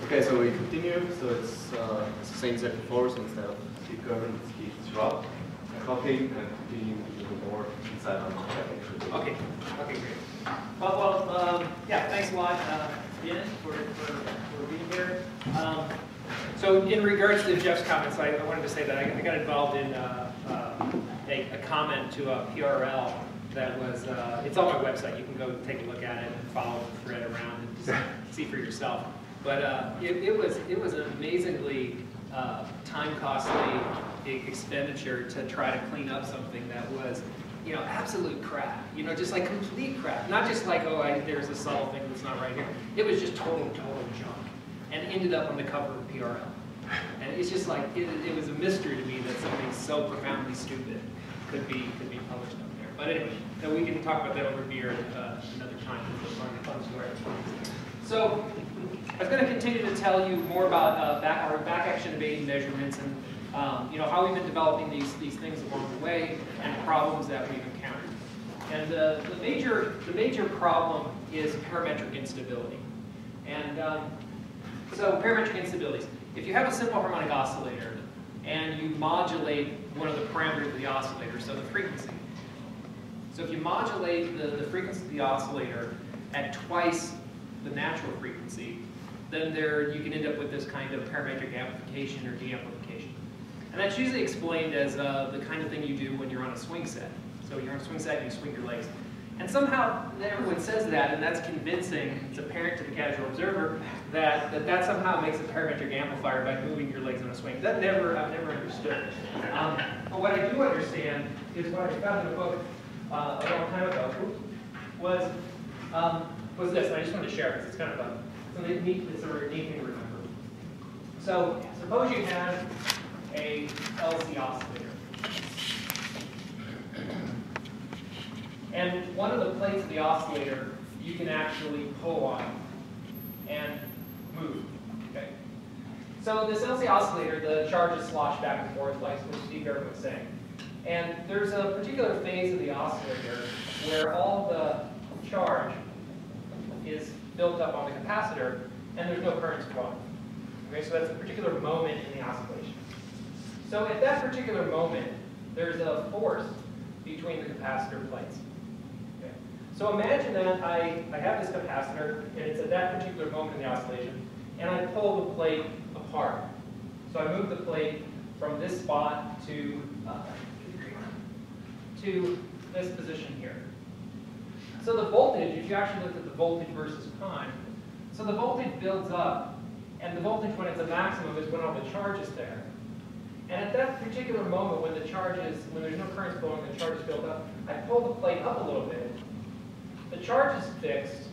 Okay, so we continue. So it's the same set before, so instead of speed curve, it's speed Schwab. Copying and continuing a little more inside on that. Okay, great. Yeah, thanks a lot, Dan, for being here. So in regards to Jeff's comments, I wanted to say that I got involved in a comment to a PRL that was, it's on my website. You can go take a look at it and follow the thread around and just see for yourself. But it was an amazingly time-costly expenditure to try to clean up something that was, absolute crap. Just like complete crap. Not just like, there's a subtle thing that's not right here. It was just total junk, and ended up on the cover of PRL. And it's just like it was a mystery to me that something so profoundly stupid could be published up there. But anyway, so we can talk about that over beer another time. It's a fun story. So I was going to continue to tell you more about our back action evading measurements and how we've been developing these things along the way and problems that we've encountered. And the major problem is parametric instability. And so parametric instabilities. If you have a simple harmonic oscillator and you modulate one of the parameters of the oscillator, so the frequency. So if you modulate the frequency of the oscillator at twice the natural frequency, then you can end up with this kind of parametric amplification or de-amplification. And that's usually explained as the kind of thing you do when you're on a swing set. So you're on a swing set and you swing your legs. And somehow everyone says that, and that's convincing. It's apparent to the casual observer that somehow makes a parametric amplifier by moving your legs on a swing. I've never understood. But what I do understand is what I found in a book a long time ago was this. And I just wanted to share it because it's kind of a neat thing to remember. So suppose you have a LC oscillator. And one of the plates of the oscillator you can actually pull on and move. Okay? So this LC oscillator, the charges slosh back and forth like Steve Gerber was saying. And there's a particular phase of the oscillator where all the charge is built up on the capacitor and there's no currents flowing. Okay, so that's a particular moment in the oscillation. So at that particular moment, there's a force between the capacitor plates. Okay. So imagine that I have this capacitor, and it's at that particular moment in the oscillation, and I pull the plate apart. So I move the plate from this spot to this position here. So the voltage, if you actually look at the voltage versus time, so the voltage builds up, and the voltage when it's at maximum is when all the charge is there. And at that particular moment when there's no current flowing, the charge is built up, I pull the plate up a little bit, the charge is fixed,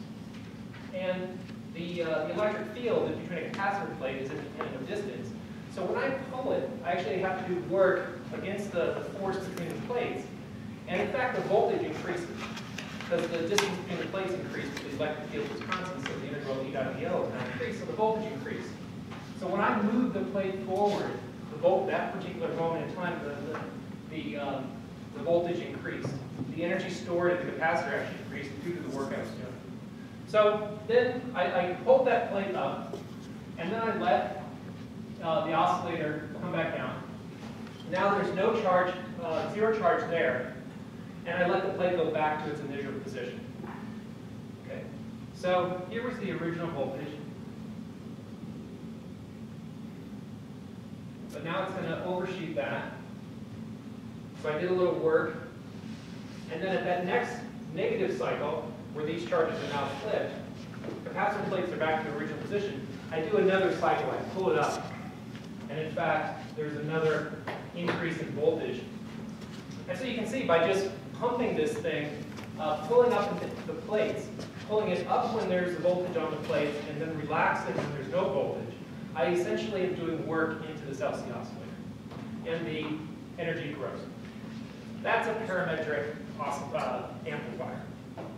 and the electric field is between a capacitor plate is independent of distance. So when I pull it, I actually have to work against the force between the plates. And in fact, the voltage increases. Because the distance between the plates increases, the electric field is constant, so the integral E dot dl is now increased, so the voltage increases. So when I move the plate forward, that particular moment in time, the voltage increased. The energy stored at the capacitor actually increased due to the work I was doing. So then I hold that plate up, and then I let the oscillator come back down. Now there's no charge, zero charge there, and I let the plate go back to its initial position. Okay. So here was the original voltage. But now it's going to overshoot that. So I did a little work. And then at that next negative cycle, where these charges are now flipped, capacitor plates are back to the original position, I do another cycle. I pull it up. And in fact, there's another increase in voltage. And so you can see by just pumping this thing, pulling up the plates, pulling it up when there's the voltage on the plates, and then relaxing when there's no voltage, I essentially am doing work into this LC oscillator, and the energy grows. That's a parametric amplifier.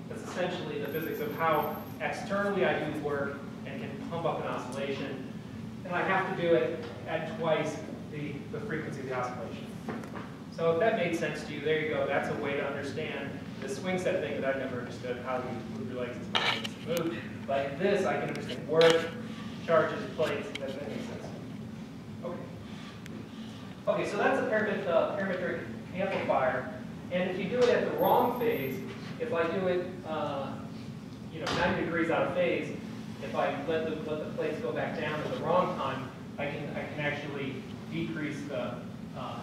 That's essentially the physics of how externally I do work and can pump up an oscillation, and I have to do it at twice the frequency of the oscillation. So if that made sense to you, there you go. That's a way to understand the swing set thing that I've never understood, how you move your legs and move. Like this, I can understand work, charges plates. Does that make sense? Okay. Okay, so that's a parametric amplifier. And if you do it at the wrong phase, if I do it 90 degrees out of phase, if I let the plates go back down at the wrong time, I can actually decrease the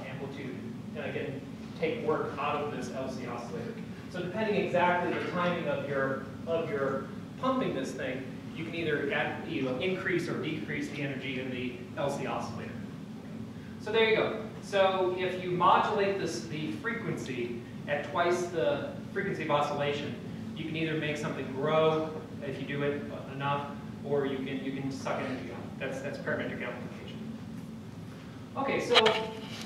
amplitude, and I can take work out of this LC oscillator. So depending exactly the timing of your pumping this thing, you can either increase or decrease the energy in the LC oscillator. So there you go. So if you modulate the frequency at twice the frequency of oscillation, you can either make something grow if you do it enough, or you can suck energy out. That's parametric amplification. Okay, so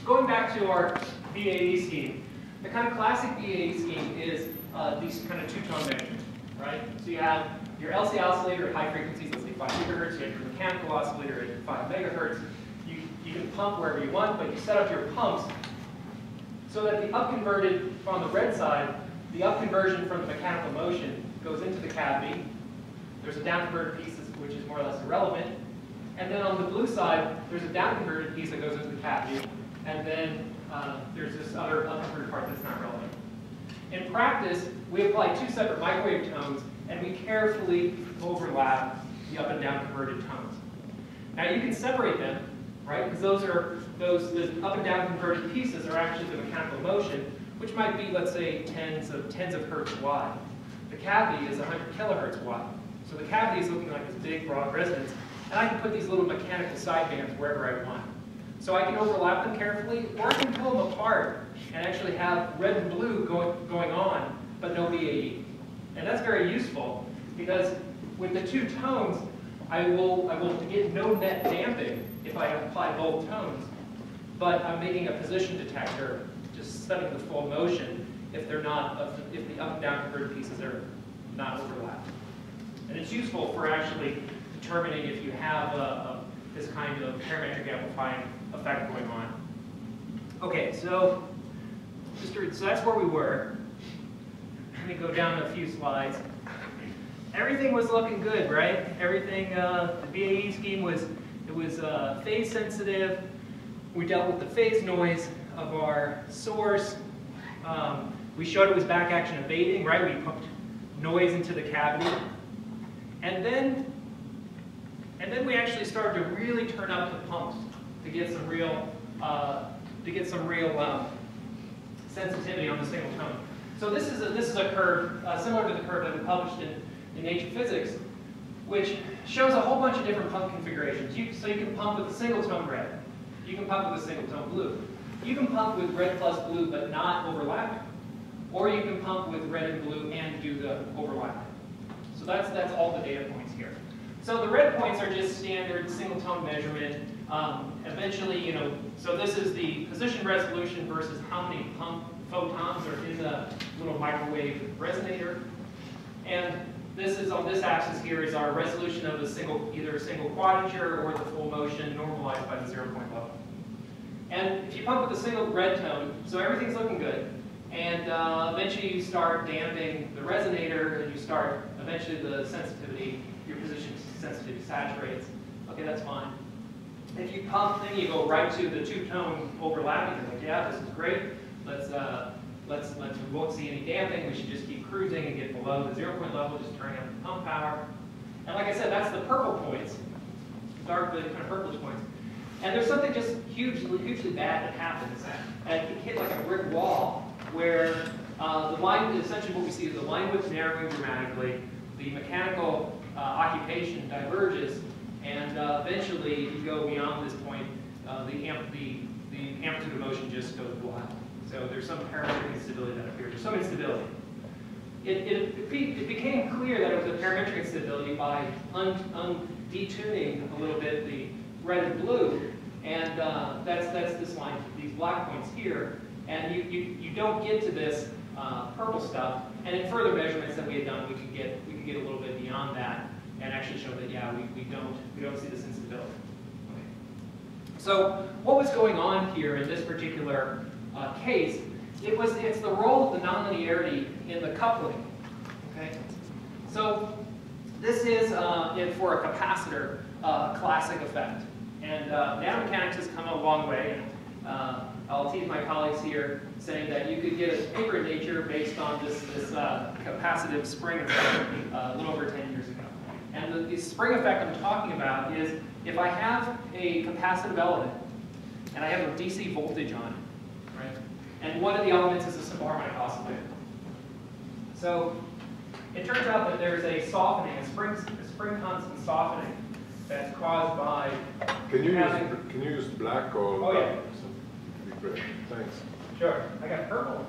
going back to our BAE scheme, the kind of classic BAE scheme is these kind of two-tone measurements, right? So you have your LC oscillator at high frequencies, let's say 5 gigahertz. You have your mechanical oscillator at 5 megahertz. You can pump wherever you want, but you set up your pumps so that the upconverted, on the red side, the upconversion from the mechanical motion goes into the cavity. There's a downconverted piece which is more or less irrelevant. And then on the blue side, there's a downconverted piece that goes into the cavity. And then there's this other upconverted part that's not relevant. In practice, we apply two separate microwave tones, and we carefully overlap the up and down converted tones. Now you can separate them, right? Because the up and down converted pieces are actually the mechanical motion, which might be, let's say, tens of hertz wide. The cavity is 100 kilohertz wide. So the cavity is looking like this big, broad resonance, and I can put these little mechanical sidebands wherever I want. So I can overlap them carefully, or I can pull them apart and actually have red and blue going on, but no BAE. And that's very useful, because with the two tones, I will get no net damping if I apply both tones, but I'm making a position detector, just studying the full motion if they're not, if the up and down converted pieces are not overlapped. And it's useful for actually determining if you have this kind of parametric amplifying effect going on. Okay, so that's where we were. Let me go down a few slides. Everything was looking good, right? Everything, the BAE scheme was phase sensitive. We dealt with the phase noise of our source. We showed it was back action abating, right? We pumped noise into the cavity. And then we actually started to really turn up the pumps to get some real sensitivity on the single tone. So this is a curve similar to the curve that we published in Nature Physics, which shows a whole bunch of different pump configurations. So you can pump with a single tone red. You can pump with a single tone blue. You can pump with red plus blue but not overlapping. Or you can pump with red and blue and do the overlapping. So that's all the data points here. So the red points are just standard single tone measurement. Eventually, so this is the position resolution versus how many pump photons are in the little microwave resonator. And this is on this axis here is our resolution of either a single quadrature or the full motion normalized by the 0 point level. And if you pump with a single red tone, so everything's looking good, and eventually you start damping the resonator, and you start eventually the sensitivity, your position sensitivity saturates. Okay, that's fine. If you pump, then you go right to the two-tone overlapping. You're like, yeah, this is great. We won't see any damping. We should just keep cruising and get below the 0 point level, just turning up the pump power. And like I said, that's the purple points, dark, the kind of purplish points. And there's something just hugely bad that happens. And you hit like a brick wall where the line, essentially what we see is the line width narrowing dramatically, the mechanical occupation diverges, and eventually you go beyond this point, the amplitude of motion just goes wild. So there's some parametric instability that appears. There's some instability. It became clear that it was a parametric instability by detuning a little bit the red and blue, and that's this line, these black points here, and you don't get to this purple stuff. And in further measurements that we had done, we could get a little bit beyond that and actually show that yeah, we don't see this instability. Okay. So what was going on here in this particular case? It's the role of the nonlinearity in the coupling. Okay. So this is for a capacitor. classic effect. And nanomechanics has come a long way. I'll tease my colleagues here saying that you could get a paper in Nature based on this capacitive spring effect a little over 10 years ago. And the spring effect I'm talking about is if I have a capacitive element and I have a DC voltage on it, right? And one of the elements is a simple harmonic oscillator. So it turns out that there's a softening, a spring constant softening that's caused by Can you use black or? Oh yeah. Great. Thanks. Sure. I got purple.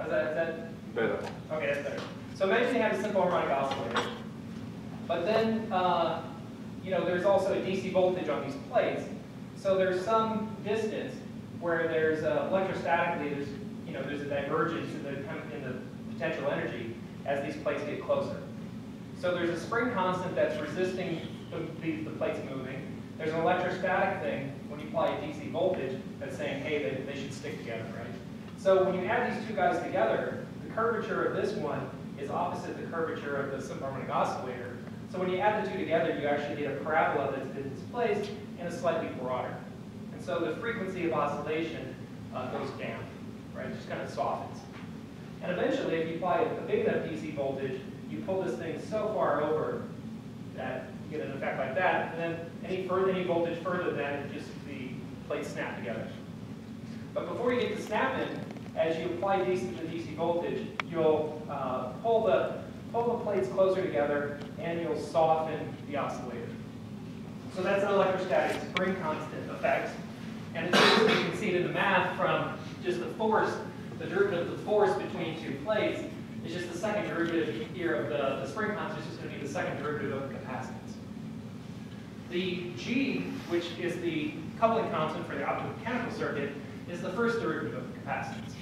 Is that better? Okay, that's better. So imagine you have a simple harmonic oscillator, but then you know there's also a DC voltage on these plates. So there's some distance where there's electrostatically there's a divergence in the potential energy as these plates get closer. So there's a spring constant that's resisting the plates moving. There's an electrostatic thing when you apply a DC voltage that's saying, hey, they should stick together, right? So when you add these two guys together, the curvature of this one is opposite the curvature of the simple harmonic oscillator. So when you add the two together, you actually get a parabola that's in its place and is slightly broader. And so the frequency of oscillation goes down, right? It just kind of softens. And eventually, if you apply a big enough DC voltage, you pull this thing so far over that you get an effect like that, and then any voltage further than that, the plates snap together. But before you get to snapping, as you apply the DC voltage, you'll pull the plates closer together, and you'll soften the oscillator. So that's an electrostatic spring constant effect. And you can see it in the math from just the force, the derivative of the force between two plates. It's just the second derivative here of the spring constant is just going to be the second derivative of the capacitance. The G, which is the coupling constant for the optomechanical circuit, is the first derivative of the capacitance.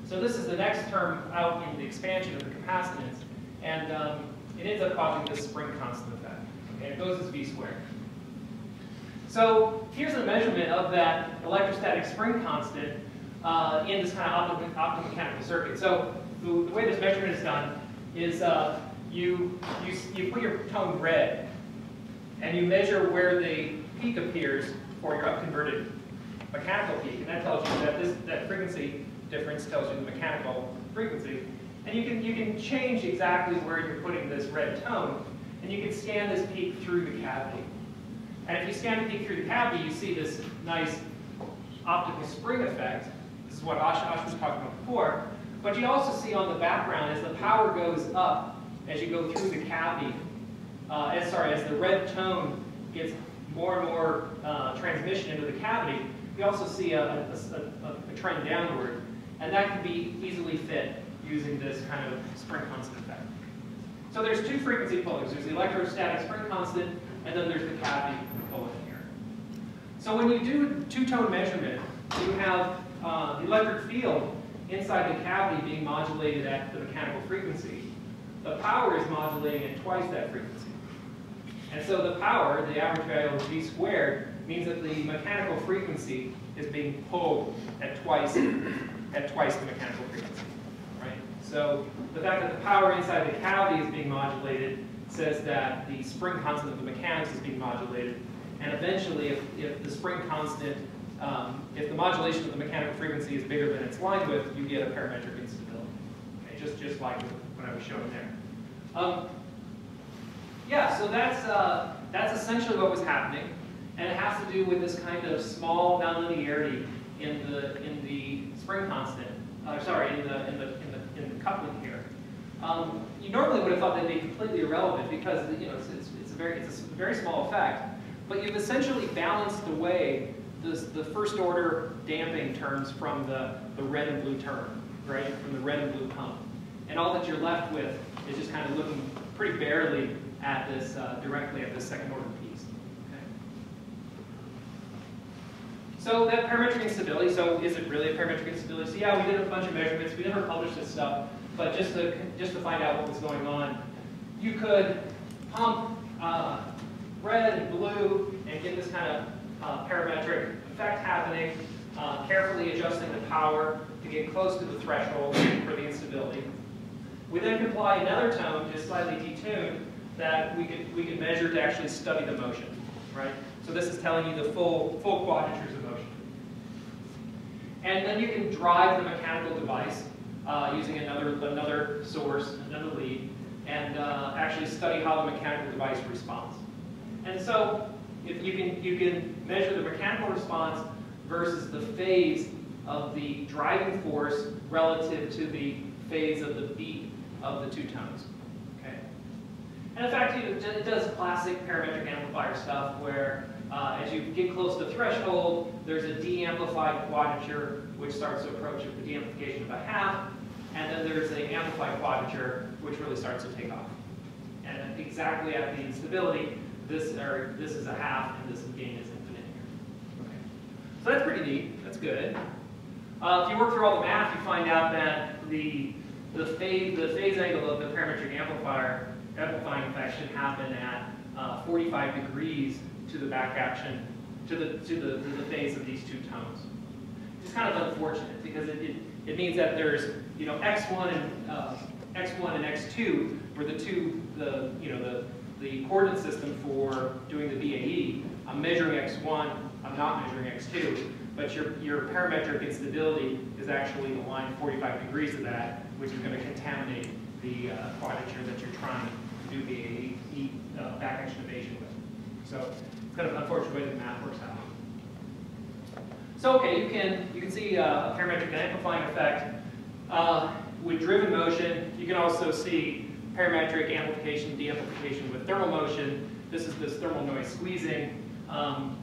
So this is the next term out in the expansion of the capacitance, and it ends up causing this spring constant effect. Okay, it goes as V squared. So here's a measurement of that electrostatic spring constant in this kind of optomechanical circuit. So the way this measurement is done is you put your tone red, and you measure where the peak appears for your upconverted mechanical peak, and that tells you that that frequency difference tells you the mechanical frequency. And you can change exactly where you're putting this red tone, and you can scan this peak through the cavity. And if you scan the peak through the cavity, you see this nice optical spring effect. This is what Ash was talking about before. But you also see on the background, as the power goes up, as you go through the cavity, as the red tone gets more and more transmission into the cavity, you also see a trend downward. And that can be easily fit using this kind of spring constant effect. So there's two frequency pullers. There's the electrostatic spring constant, and then there's the cavity pull in here. So when you do two-tone measurement, you have the electric field inside the cavity being modulated at the mechanical frequency. The power is modulating at twice that frequency. And so the power, the average value of V squared, means that the mechanical frequency is being pulled at twice the mechanical frequency. Right? So the fact that the power inside the cavity is being modulated says that the spring constant of the mechanics is being modulated. And eventually, if the spring constant, if the modulation of the mechanical frequency is bigger than its line width, you get a parametric instability. Okay? Just like what I was showing there. Yeah, so that's essentially what was happening, and it has to do with this kind of small nonlinearity in the spring constant. In the coupling here. You normally would have thought they'd be completely irrelevant because it's a very small effect, but you've essentially balanced away the first order damping terms from the red and blue term, right? From the red and blue pump, and all that you're left with is just kind of looking pretty barely at this directly at this second order piece. Okay. So that parametric instability. So is it really a parametric instability? So yeah, we did a bunch of measurements. We never published this stuff, but just to find out what was going on, you could pump red and blue and get this kind of parametric effect happening, carefully adjusting the power to get close to the threshold for the instability. We then could apply another tone, just slightly detuned, that we could measure to actually study the motion, right? So this is telling you the full quadratures of motion. And then you can drive the mechanical device using another source, another lead, and actually study how the mechanical device responds. And so if you can measure the mechanical response versus the phase of the driving force relative to the phase of the beat of the two tones. Okay. And in fact, it does classic parametric amplifier stuff where as you get close to threshold, there's a de-amplified quadrature which starts to approach the de-amplification of a half, and then there's an amplified quadrature which really starts to take off. And exactly at the instability, this is a half and this gain is infinite here. Okay. So that's pretty neat. That's good. If you work through all the math, you find out that the phase angle of the parametric amplifying effect should happen at 45 degrees to the back action, to the phase of these two tones. It's kind of unfortunate because it means that there's x1 and x2 were the coordinate system for doing the BAE. I'm measuring x1, I'm not measuring x2, but your parametric instability is actually aligned 45 degrees of that, which is going to contaminate the quadrature that you're trying to do BAE back action evasion with. So it's kind of an unfortunate way that the math works out. So okay, you can see a parametric amplifying effect with driven motion. You can also see parametric amplification, de-amplification with thermal motion. This is this thermal noise squeezing.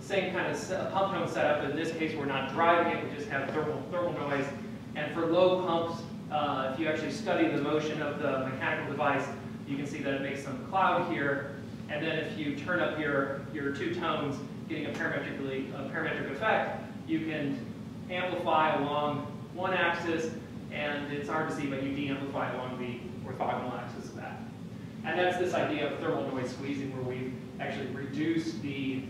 Same kind of pump tone setup. In this case, we're not driving it. We just have thermal noise. And for low pumps, if you actually study the motion of the mechanical device, you can see that it makes some cloud here. And then if you turn up your two tones, getting a parametric effect, you can amplify along one axis, and it's hard to see, but you de-amplify along the orthogonal axis of that. And that's this idea of thermal noise squeezing, where we actually reduce the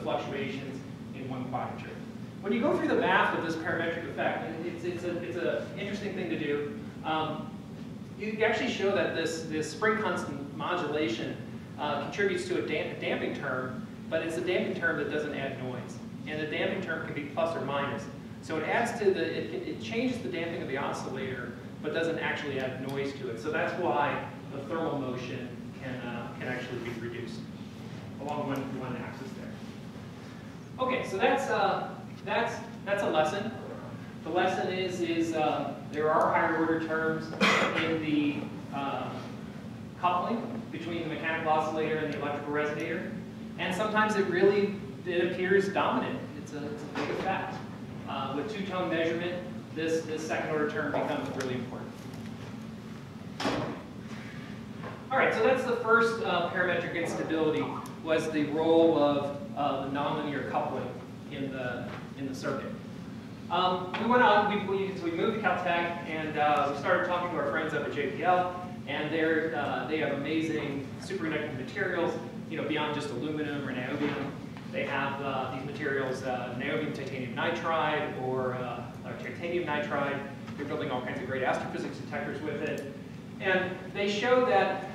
fluctuations in one quadrature. When you go through the math of this parametric effect, it's an interesting thing to do. You actually show that this spring constant modulation contributes to a damping term, but it's a damping term that doesn't add noise. And the damping term can be plus or minus. So it adds to it changes the damping of the oscillator, but doesn't actually add noise to it. So that's why the thermal motion can actually be reduced along one axis there. Okay, so that's a lesson. The lesson is there are higher order terms in the coupling between the mechanical oscillator and the electrical resonator, and sometimes it appears dominant. It's a big effect. With two-tone measurement, this second order term becomes really important. All right, so that's the first parametric instability, was the role of the nonlinear coupling in the circuit. We went on, we moved to Caltech, and we started talking to our friends up at JPL, and they have amazing superconducting materials, beyond just aluminum or niobium. They have these materials, niobium titanium nitride or titanium nitride. They're building all kinds of great astrophysics detectors with it. And they show that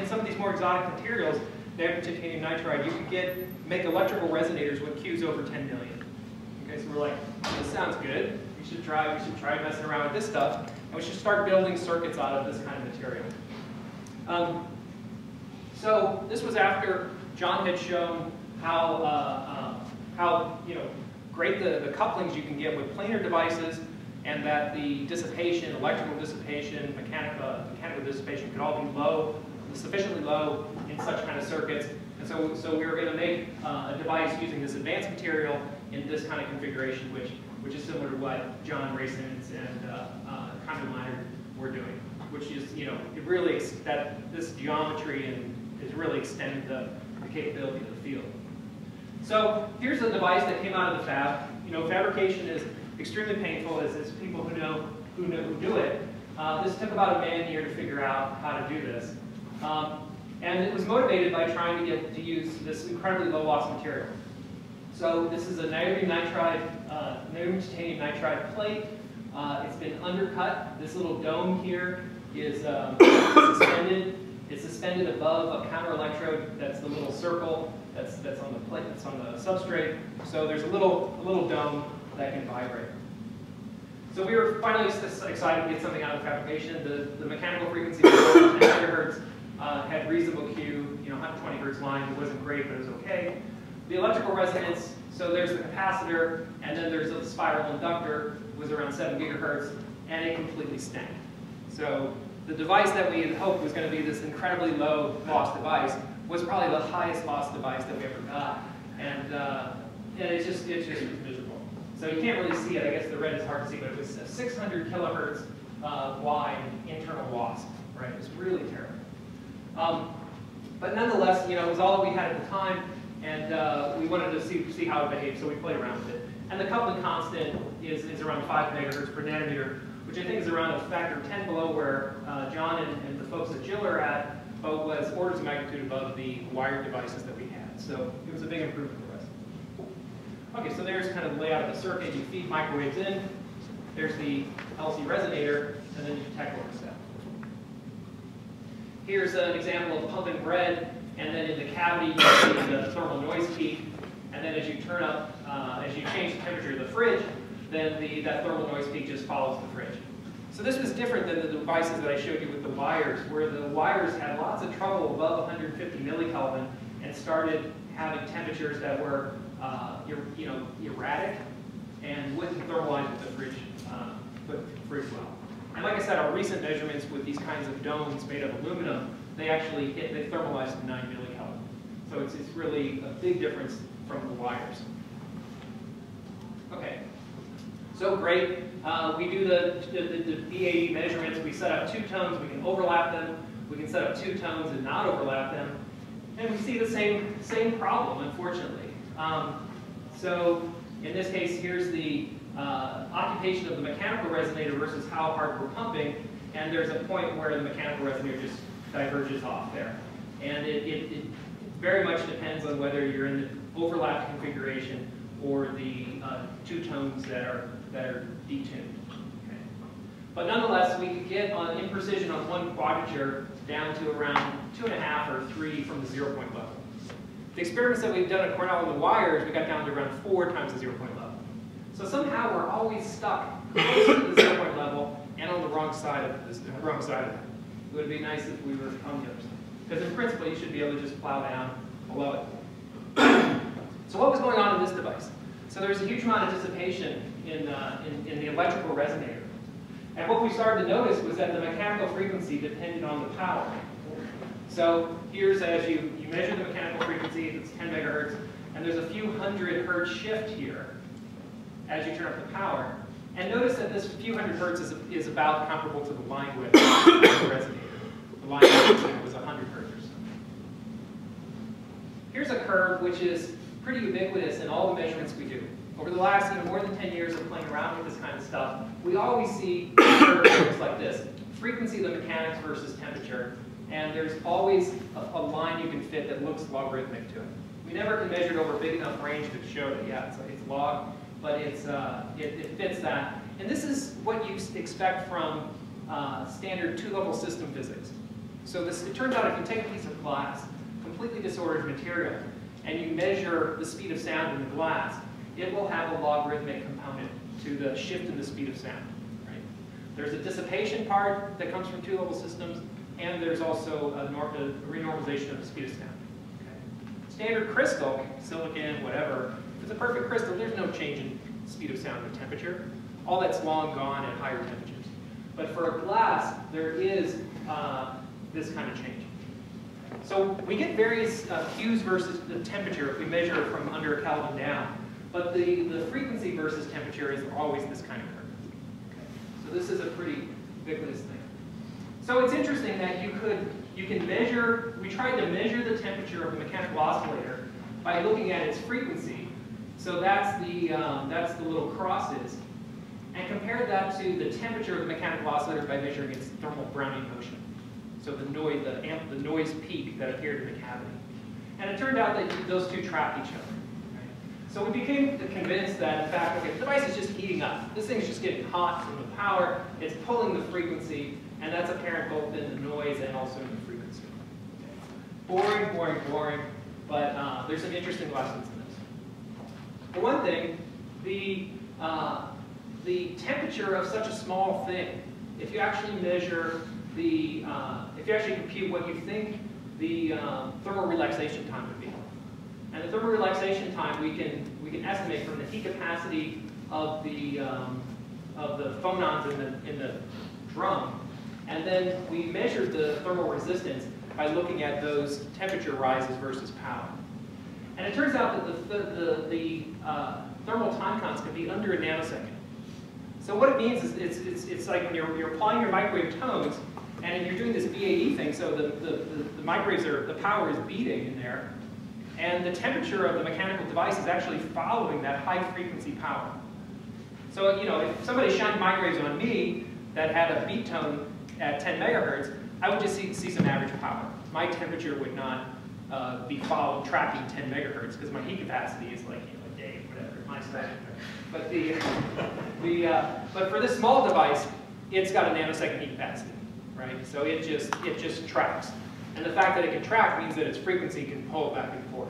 in some of these more exotic materials, titanium nitride, you could make electrical resonators with Q's over 10 million. Okay, so we're like, this sounds good. We should try messing around with this stuff, and we should start building circuits out of this kind of material. So this was after John had shown how great the couplings you can get with planar devices, and that the dissipation, electrical dissipation, mechanical dissipation could all be low, sufficiently low in such kind of circuits. And so we were going to make a device using this advanced material in this kind of configuration, which is similar to what John, Ray Simmons, and Conrad Leonard were doing, which is, it really, this geometry and has really extended the capability of the field. So here's a device that came out of the fab. Fabrication is extremely painful, as people who do it. This took about a man-year to figure out how to do this. And it was motivated by trying to get to use this incredibly low-loss material. So this is a niobium titanium nitride plate. It's been undercut. This little dome here is suspended. It's suspended above a counter electrode. That's the little circle that's on the plate, that's on the substrate. So there's a little dome that can vibrate. So we were finally excited to get something out of the fabrication. The mechanical frequency was 10 megahertz, had reasonable Q, 120 hertz line. It wasn't great, but it was okay. The electrical resonance, so there's the capacitor, and then there's the spiral inductor, was around 7 gigahertz, and it completely stank. So the device that we had hoped was going to be this incredibly low loss device was probably the highest loss device that we ever got, and it just was miserable. So you can't really see it. I guess the red is hard to see, but it was a 600 kilohertz wide internal loss. Right? It was really terrible. But nonetheless, it was all that we had at the time, and we wanted to see how it behaved, so we played around with it. And the coupling constant is around 5 megahertz per nanometer, which I think is around a factor of 10 below where John and the folks at Jill are at, but was orders of magnitude above the wired devices that we had. So it was a big improvement for us. Okay, so there's kind of the layout of the circuit. You feed microwaves in. There's the LC resonator, and then you detect what set. Here's an example of pumping bread, and then in the cavity you see the thermal noise peak, and then as you turn up, as you change the temperature of the fridge, then that thermal noise peak just follows the fridge. So this was different than the devices that I showed you with the wires, where the wires had lots of trouble above 150 millikelvin and started having temperatures that were erratic and wouldn't thermalize with the fridge well. And like I said, our recent measurements with these kinds of domes made of aluminum, they thermalized to 9 millikelvin. So it's really a big difference from the wires. Okay, so great. We do the BAE measurements. We set up 2 tones. We can overlap them. We can set up 2 tones and not overlap them. And we see the same problem, unfortunately. So in this case, here's the occupation of the mechanical resonator versus how hard we're pumping. And there's a point where the mechanical resonator just diverges off there. And it very much depends on whether you're in the overlap configuration or the 2 tones that are detuned. Okay. But nonetheless, we could get on imprecision on 1 quadrature down to around 2.5 or 3 from the 0 point level. The experiments that we've done at Cornell with the wires, we got down to around 4 times the 0 point level. So somehow we're always stuck close to the 0 point level and on the wrong side of this. It would be nice if we were on the other side. Because in principle, you should be able to just plow down below it. So what was going on in this device? So there was a huge amount of dissipation in the electrical resonator. And what we started to notice was that the mechanical frequency depended on the power. So here's as you measure the mechanical frequency, it's 10 megahertz, and there's a few hundred hertz shift here as you turn up the power. And notice that this few hundred hertz is about comparable to the line width of the resonator. The line width was 100 hertz or so. Here's a curve which is pretty ubiquitous in all the measurements we do. Over the last more than 10 years of playing around with this kind of stuff, we always see curves like this. Frequency of the mechanics versus temperature. And there's always a line you can fit that looks logarithmic to it. We never can measure it over a big enough range to show that, yeah, it's log, but it fits that. And this is what you expect from standard 2-level system physics. So it turns out if you take a piece of glass, completely disordered material, and you measure the speed of sound in the glass, it will have a logarithmic component to the shift in the speed of sound. Right? There's a dissipation part that comes from 2-level systems, and there's also a renormalization of the speed of sound. Okay? Standard crystal, silicon, whatever, if it's a perfect crystal, there's no change in speed of sound or temperature. All that's long gone at higher temperatures. But for a glass, there is this kind of change. So we get various Qs versus the temperature if we measure it from under a Kelvin down. But the frequency versus temperature is always this kind of curve. Okay. So this is a pretty ubiquitous thing. So it's interesting that you can measure, we tried to measure the temperature of a mechanical oscillator by looking at its frequency. So that's the little crosses. And compare that to the temperature of the mechanical oscillator by measuring its thermal Brownian motion. So the noise peak that appeared in the cavity. And it turned out that those two trapped each other. Right? So we became convinced that, in fact, okay, the device is just heating up. This thing's just getting hot from the power. It's pulling the frequency, and that's apparent both in the noise and also in the frequency. Boring, boring, boring, but there's some interesting lessons in this. For one thing, the temperature of such a small thing, if you actually measure the, if you actually compute what you think the thermal relaxation time would be. And the thermal relaxation time we can estimate from the heat capacity of the phonons in the drum, and then we measured the thermal resistance by looking at those temperature rises versus power. And it turns out that the thermal time constant can be under a nanosecond. So what it means is it's like when you're applying your microwave tones, and you're doing this BAE thing, so the microwaves the power is beating in there, and the temperature of the mechanical device is actually following that high frequency power. So, you know, if somebody shined microwaves on me that had a beat tone at 10 megahertz, I would just see some average power. My temperature would not be tracking 10 megahertz because my heat capacity is like, you know, a day, whatever, my stuff. But but for this small device, it's got a nanosecond heat capacity, right? So it just tracks. And the fact that it can track means that its frequency can pull back and forth.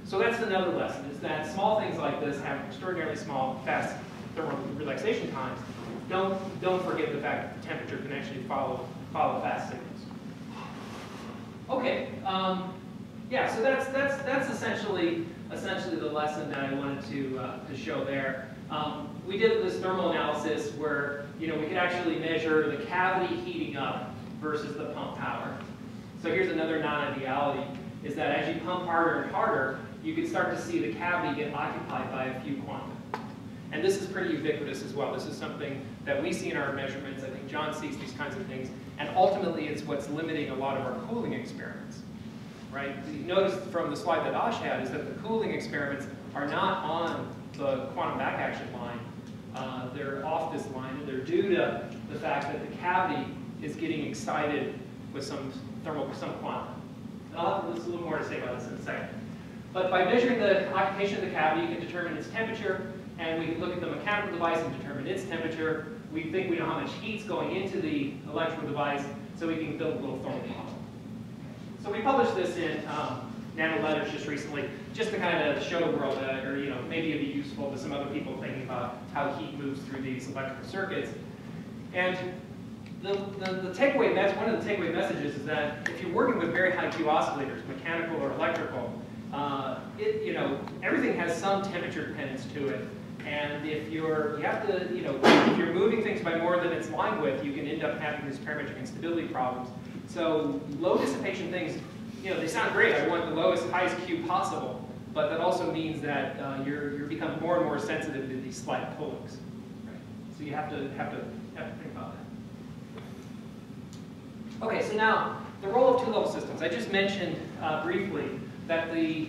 So that's another lesson, is that small things like this have extraordinarily small, fast thermal relaxation times. Don't forget the fact that the temperature can actually follow fast signals. Okay, yeah, so that's essentially the lesson that I wanted to show there. We did this thermal analysis where, you know, we could actually measure the cavity heating up versus the pump power. So here's another non-ideality, is that as you pump harder and harder, you can start to see the cavity get occupied by a few quanta. And this is pretty ubiquitous as well. This is something that we see in our measurements. I think John sees these kinds of things. And ultimately, it's what's limiting a lot of our cooling experiments, right? You notice from the slide that Ash had is that the cooling experiments are not on the quantum back action line. They're off this line, and they're due to the fact that the cavity is getting excited with some quantum. And I'll have a little more to say about this in a second. But by measuring the occupation of the cavity, you can determine its temperature, and we can look at the mechanical device and determine its temperature. We think we know how much heat's going into the electrical device, so we can build a little thermal model. So we published this in Nano Letters just recently, just to kind of show the world, or you know, maybe it'd be useful to some other people thinking about how heat moves through these electrical circuits. And the takeaway, that's one of the takeaway messages, is that if you're working with very high Q oscillators, mechanical or electrical, you know, everything has some temperature dependence to it. And if if you're moving things by more than its line width, you can end up having these parametric instability problems. So low dissipation things, you know, they sound great. I want the lowest, highest Q possible, but that also means that you become more and more sensitive to these slight pullings. Right? So you have to think about that. Okay, so now the role of two-level systems. I just mentioned briefly that the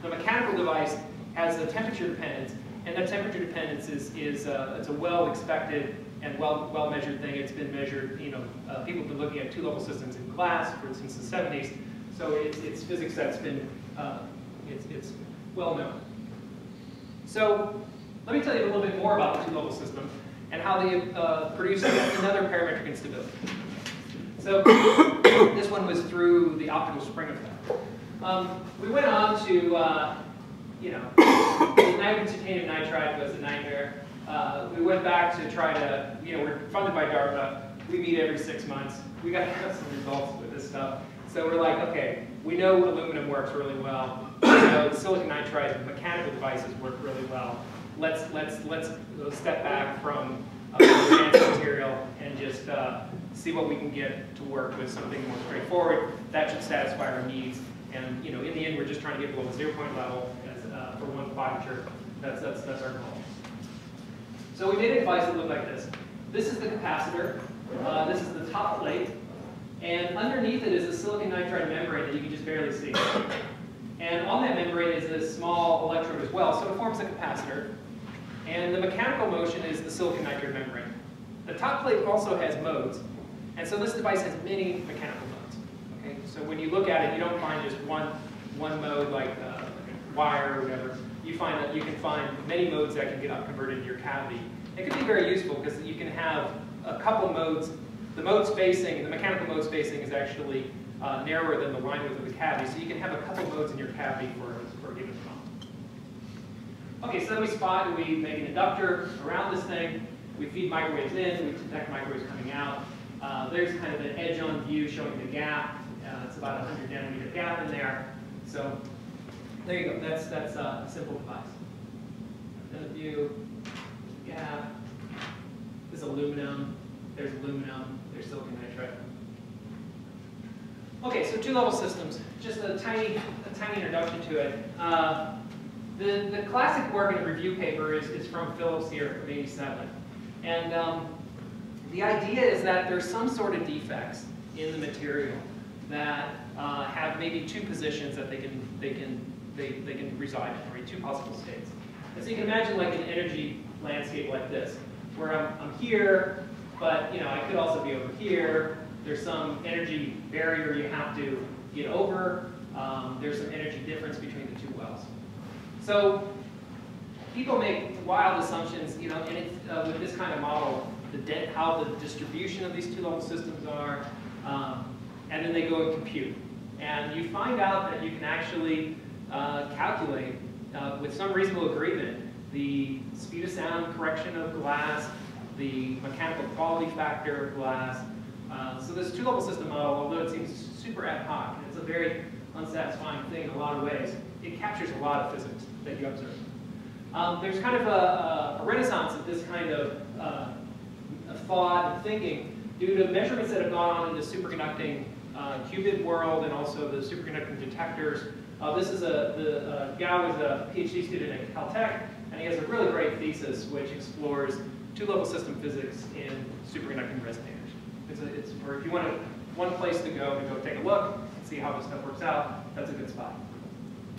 mechanical device has a temperature dependence, and that temperature dependence is it's a well-expected and well-measured thing. It's been measured. You know, people have been looking at two-level systems in glass since the 70s. So it's physics that's been it's well known. So let me tell you a little bit more about the two-level system and how they produce another parametric instability. So this one was through the optical spring effect. We went on to, you know, the titanium nitride was a nightmare. We went back to try to, you know, we're funded by DARPA. We meet every 6 months. We got to have some results with this stuff. So we're like, okay, we know aluminum works really well. We know silicon nitride mechanical devices work really well. Let's step back from advanced material and just see what we can get to work with something more straightforward that should satisfy our needs. And you know, in the end, we're just trying to get below the 0-point level for one quadrature. That's our goal. So we made a device that looked like this. This is the capacitor. This is the top plate. And underneath it is a silicon nitride membrane that you can just barely see. And on that membrane is a small electrode as well, so it forms a capacitor. And the mechanical motion is the silicon nitride membrane. The top plate also has modes. And so this device has many mechanical modes. Okay? So when you look at it, you don't find just one mode like a wire or whatever. you find that you can find many modes that can get converted in your cavity. It can be very useful because you can have a couple modes. The mode spacing, the mechanical mode spacing is actually narrower than the line width of the cavity, so you can have a couple modes in your cavity for a given problem. Okay, so then we make an inductor around this thing, we feed microwaves in, we detect microwaves coming out. There's kind of an edge on view showing the gap. It's about a 100 nanometer gap in there. So there you go, that's a simple device. Then the view, gap, this is aluminum, there's silicon nitride. Okay, so two-level systems. Just a tiny introduction to it. The classic work in a review paper is from Phillips here from '87, and the idea is that there's some sort of defects in the material that have maybe two positions that they can reside in, or two possible states. And so you can imagine like an energy landscape like this, where I'm here, but I could also be over here. There's some energy barrier you have to get over. There's some energy difference between the two wells. So people make wild assumptions, and it's, with this kind of model, how the distribution of these two-level systems are, and then they go and compute. And you find out that you can actually calculate, with some reasonable agreement, the speed of sound correction of glass, the mechanical quality factor of glass. So this two-level system model, although it seems super ad hoc, and it's a very unsatisfying thing in a lot of ways, it captures a lot of physics that you observe. There's kind of a renaissance of this kind of thought and thinking due to measurements that have gone on in the superconducting qubit world and also the superconducting detectors. This is the guy who's a PhD student at Caltech, and he has a really great thesis which explores two-level system physics in superconducting resonators. It's where if you want one place to go take a look and see how this stuff works out, that's a good spot.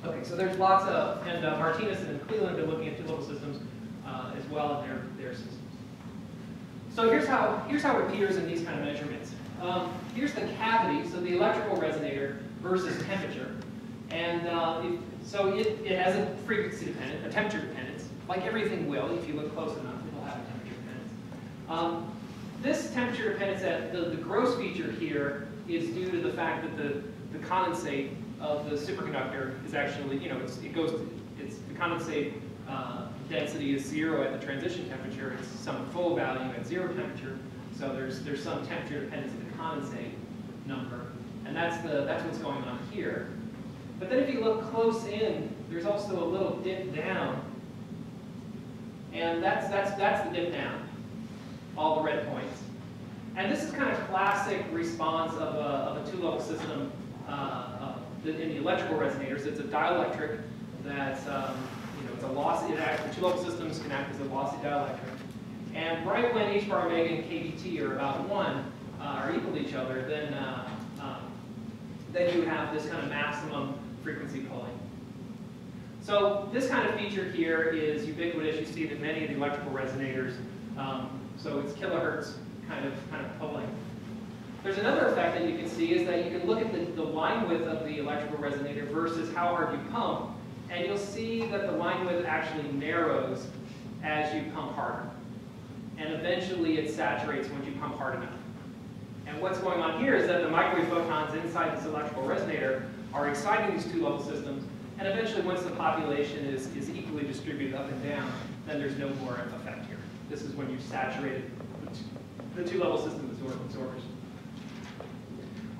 Okay, so there's lots of, and Martinez and Cleveland have been looking at two-level systems as well in their systems. So here's how it appears in these kind of measurements. Here's the cavity, so the electrical resonator versus temperature. And so it has a frequency dependence, a temperature dependence, like everything will. If you look close enough, it will have a temperature dependence. This temperature dependence, the gross feature here, is due to the fact that the condensate of the superconductor is actually, the condensate density is 0 at the transition temperature. It's some full value at 0 temperature. So there's some temperature dependence of the condensate number, and that's what's going on here. But then if you look close in, there's also a little dip down, and that's the dip down, all the red points. And this is kind of classic response of a two-level system in the electrical resonators. It's a dielectric that's it's a lossy. The two-level systems can act as a lossy dielectric. And right when h bar omega and kBt are about 1, are equal to each other, then you have this kind of maximum frequency pulling. So this kind of feature here is ubiquitous. You see it in many of the electrical resonators. So it's kilohertz kind of pulling. There's another effect that you can see is that you can look at the line width of the electrical resonator versus how hard you pump, and you'll see that the line width actually narrows as you pump harder. And eventually it saturates when you pump hard enough. And what's going on here is that the microwave photons inside this electrical resonator are exciting these two-level systems, and eventually once the population is equally distributed up and down, then there's no more effect here. This is when you've saturated the two-level system absorbers.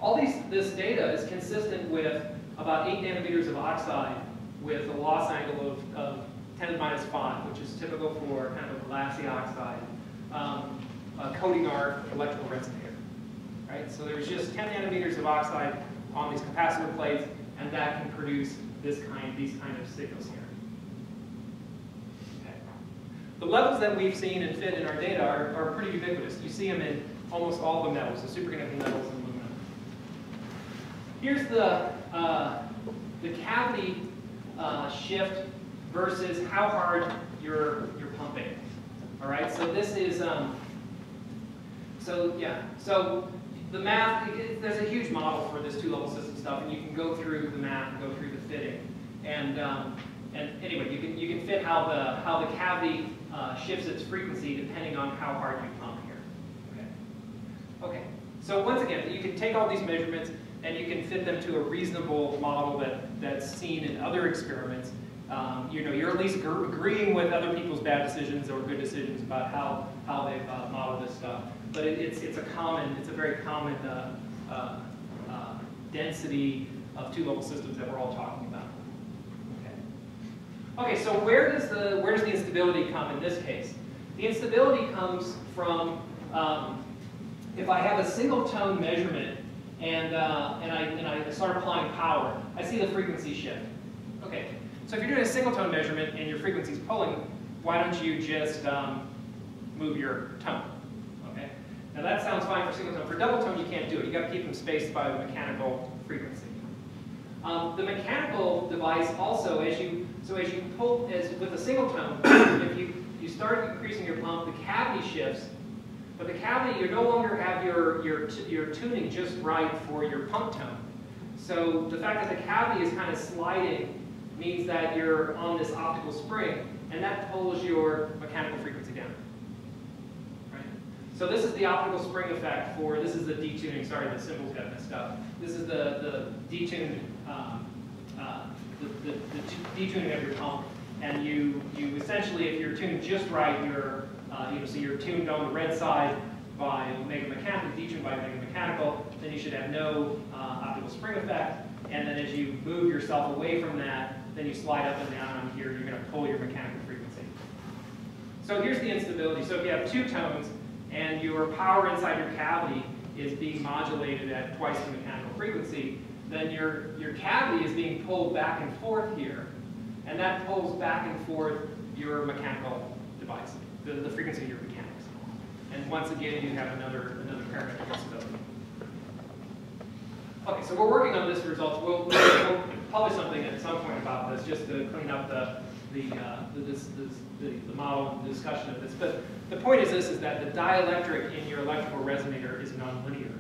All this data is consistent with about 8 nanometers of oxide with a loss angle of 10 to the minus 5, which is typical for kind of a glassy oxide coating our electrical resonator. Right? So there's just 10 nanometers of oxide on these capacitor plates, and that can produce these kind of signals here. Okay. The levels that we've seen and fit in our data are pretty ubiquitous. You see them in almost all the metals, the superconducting metals and aluminum. Here's the cavity shift versus how hard you're pumping. All right, so this is so the math. There's a huge model for this two-level system stuff, and you can go through the math and go through the fitting. And And anyway, you can fit how the cavity shifts its frequency depending on how hard you pump here. Okay. So once again, you can take all these measurements and you can fit them to a reasonable model that's seen in other experiments. You're at least agreeing with other people's bad decisions or good decisions about how they've modeled this stuff. But it's a very common density of two-level systems that we're all talking about. Okay, so where does the instability come in this case? The instability comes from if I have a single tone measurement and I start applying power, I see the frequency shift. Okay, so if you're doing a single tone measurement and your frequency is pulling, why don't you just move your tone? Okay, now that sounds fine for single tone. For double tone, you can't do it. You got to keep them spaced by the mechanical frequency. The mechanical device also, as you pull, with a single tone, if you start increasing your pump, the cavity shifts, but the cavity, you no longer have your tuning just right for your pump tone. So the fact that the cavity is kind of sliding means that you're on this optical spring, and that pulls your mechanical frequency down. Right? So this is the optical spring effect for, this is the detuning, sorry the symbols got messed up. This is the detuned, the detuning of your pump, and you essentially, if you're tuned just right, so you're tuned on the red side by omega mechanical, detuned by omega mechanical, then you should have no optical spring effect, and then as you move yourself away from that, then you slide up and down on here, you're going to pull your mechanical frequency. So here's the instability. So if you have two tones and your power inside your cavity is being modulated at twice the mechanical frequency, then your cavity is being pulled back and forth here, and that pulls back and forth your mechanical device, the frequency of your mechanics. And once again, you have another parametric instability. Okay, so we're working on this results. We'll publish something at some point about this, just to clean up the model and the discussion of this. But the point is this: is that the dielectric in your electrical resonator is nonlinear.